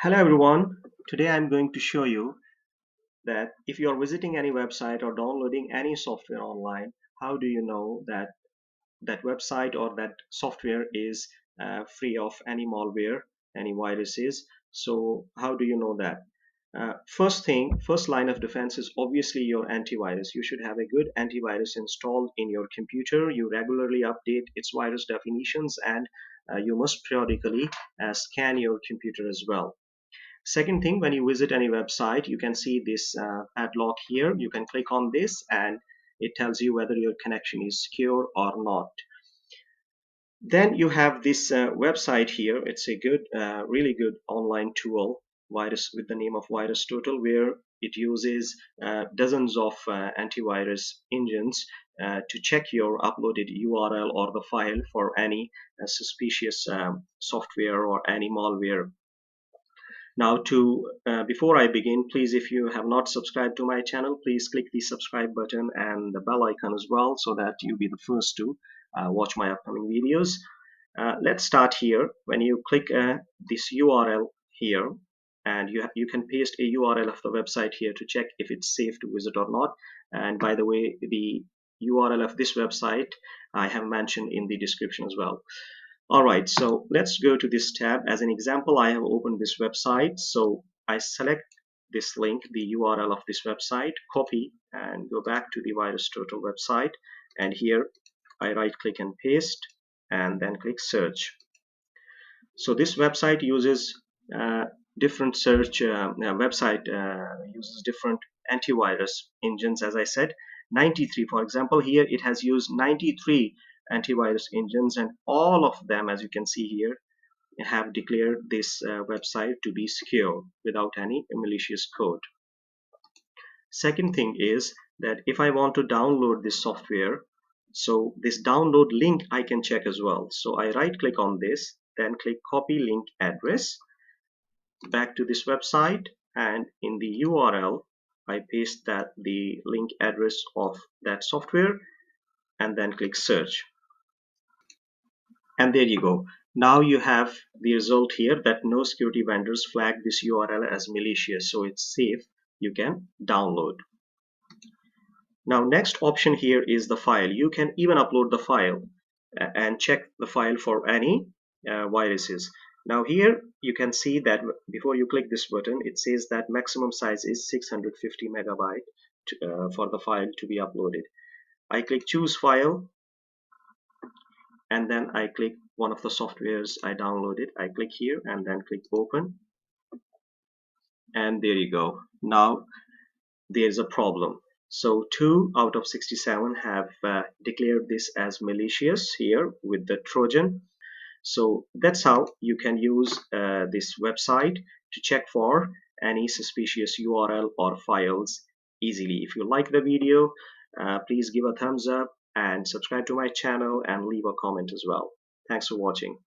Hello everyone. Today I'm going to show you that if you're visiting any website or downloading any software online, how do you know that that website or that software is free of any malware, any viruses? So how do you know that? First line of defense is obviously your antivirus. You should have a good antivirus installed in your computer. You regularly update its virus definitions and you must periodically scan your computer as well. Second thing, when you visit any website, you can see this padlock here. You can click on this and it tells you whether your connection is secure or not. Then you have this website here. It's a good, really good online tool, virus with the name of VirusTotal, where it uses dozens of antivirus engines to check your uploaded URL or the file for any suspicious software or any malware. Now, before I begin, please, if you have not subscribed to my channel, please click the subscribe button and the bell icon as well, so that you'll be the first to watch my upcoming videos. Let's start here. When you click this URL here, and you can paste a URL of the website here to check if it's safe to visit or not. And by the way, the URL of this website I have mentioned in the description as well. Alright, so let's go to this tab. As an example, I have opened this website. So I select this link, the URL of this website, copy and go back to the VirusTotal website. And here I right click and paste and then click search. So this website uses different search website uses different antivirus engines, as I said. 93, for example, here it has used 93 antivirus engines, and all of them, as you can see here, have declared this website to be secure without any malicious code. Second thing is that if I want to download this software, so this download link I can check as well. So I right click on this, then click copy link address back to this website, and in the URL I paste the link address of that software and then click search. And there you go. Now you have the result here that no security vendors flag this URL as malicious, so it's safe. You can download. Now next option here is the file. You can even upload the file and check the file for any viruses. Now here you can see that before you click this button, it says that maximum size is 650 megabyte for the file to be uploaded. I click choose file and then I click one of the softwares I downloaded. I click here and then click open, and there you go. Now there's a problem. So 2 out of 67 have declared this as malicious here with the Trojan. So that's how you can use this website to check for any suspicious URL or files easily. If you like the video, please give a thumbs up and subscribe to my channel and leave a comment as well. Thanks for watching.